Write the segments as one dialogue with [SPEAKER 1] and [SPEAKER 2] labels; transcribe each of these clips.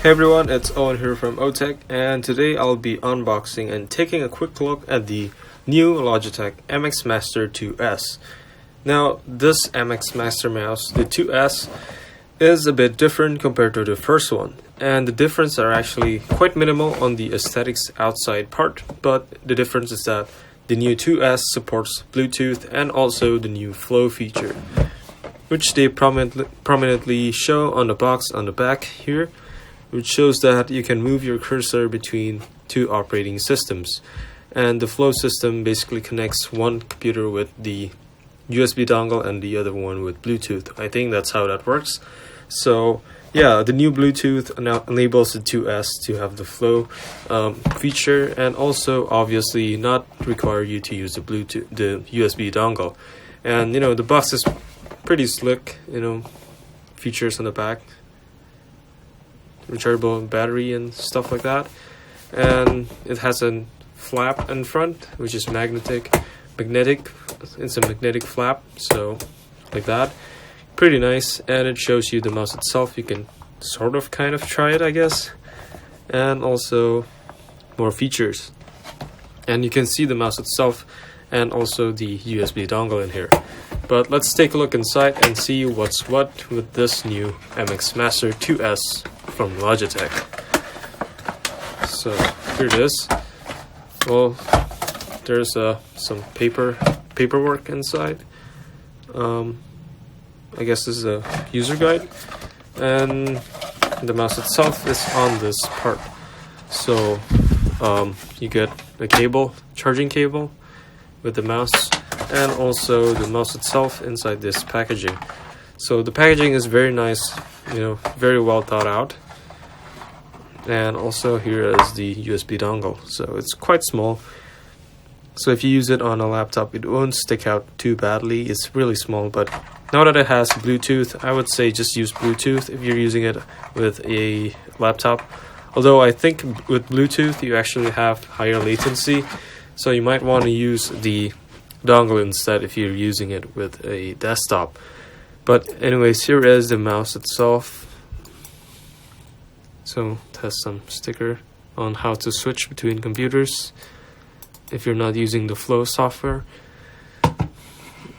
[SPEAKER 1] Hey everyone, it's Owen here from OTech, and today I'll be unboxing and taking a quick look at the new Logitech MX Master 2S. Now, this MX Master mouse, the 2S, is a bit different compared to the first one, and the difference are actually quite minimal on the aesthetics outside part, but the difference is that the new 2S supports Bluetooth and also the new flow feature, which they prominently show on the box on the back here, which shows that you can move your cursor between two operating systems. And the flow system basically connects one computer with the USB dongle and the other one with Bluetooth. I think that's how that works. So yeah, the new Bluetooth now enables the 2S to have the flow feature, and also obviously not require you to use the USB dongle. And the box is pretty slick, features on the back, rechargeable battery and stuff like that, and it has a flap in front which is magnetic. It's a magnetic flap, so like that, pretty nice. And it shows you the mouse itself. You can kind of try it, I guess, and also more features, and you can see the mouse itself and also the USB dongle in here. But let's take a look inside and see what's what with this new MX Master 2S from Logitech. So here it is. Well, there's some paperwork inside. I guess this is a user guide, and the mouse itself is on this part. So you get a charging cable with the mouse, and also the mouse itself inside this packaging. So the packaging is very nice, very well thought out. And also here is the USB dongle. So it's quite small. So if you use it on a laptop, it won't stick out too badly. It's really small, but now that it has Bluetooth, I would say just use Bluetooth if you're using it with a laptop. Although I think with Bluetooth, you actually have higher latency. So you might want to use the dongle instead if you're using it with a desktop. But anyways, here is the mouse itself. So it has some sticker on how to switch between computers if you're not using the Flow software.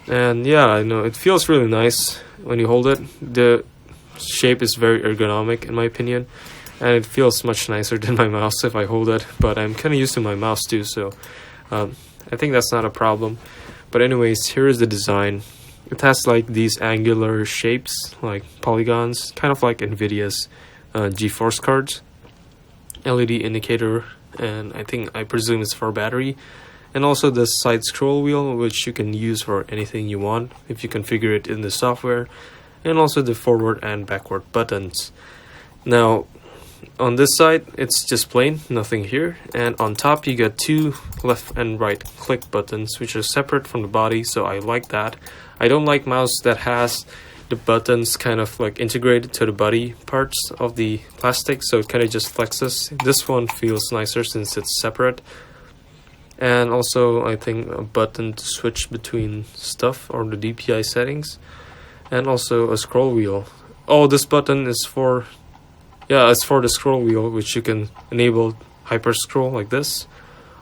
[SPEAKER 1] And yeah, I know it feels really nice when you hold it. The shape is very ergonomic in my opinion, and it feels much nicer than my mouse if I hold it. But I'm kind of used to my mouse too, so I think that's not a problem. But anyways, here is the design. It has like these angular shapes, like polygons, kind of like NVIDIA's GeForce cards. LED indicator, and I presume it's for battery. And also the side scroll wheel, which you can use for anything you want if you configure it in the software. And also the forward and backward buttons. Now, on this side, it's just plain, nothing here. And on top, you get two left and right click buttons, which are separate from the body, so I like that. I don't like mouse that has the buttons kind of like integrated to the body parts of the plastic, so it kind of just flexes. This one feels nicer since it's separate. And also, I think a button to switch between stuff or the DPI settings. And also a scroll wheel. Oh, this button is it's for the scroll wheel, which you can enable hyper scroll like this,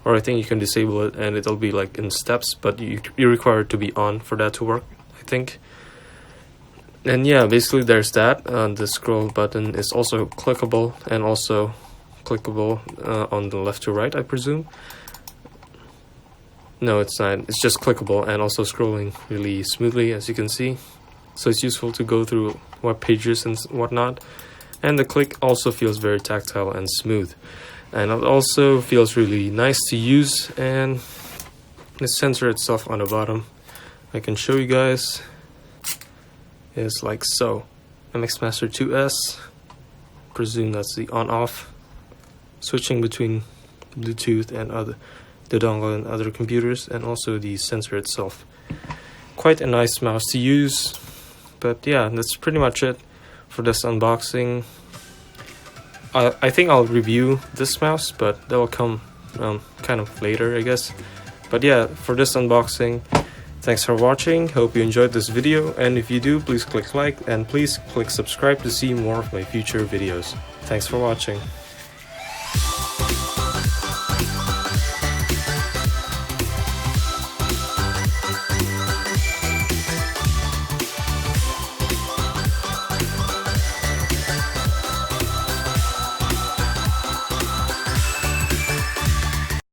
[SPEAKER 1] or I think you can disable it and it'll be like in steps, but you're required to be on for that to work, I think. And yeah, basically there's that. The scroll button is also clickable, and also clickable on the left to right, I presume. No, it's not. It's just clickable and also scrolling really smoothly, as you can see. So it's useful to go through web pages and whatnot. And the click also feels very tactile and smooth. And it also feels really nice to use. And the sensor itself on the bottom, I can show you guys, is like so. MX Master 2S. Presume that's the on-off. Switching between Bluetooth and the dongle and other computers, and also the sensor itself. Quite a nice mouse to use. But yeah, that's pretty much it for this unboxing. I think I'll review this mouse, but that will come kind of later, I guess. But yeah, for this unboxing, thanks for watching. Hope you enjoyed this video, and if you do, please click like and please click subscribe to see more of my future videos. Thanks for watching.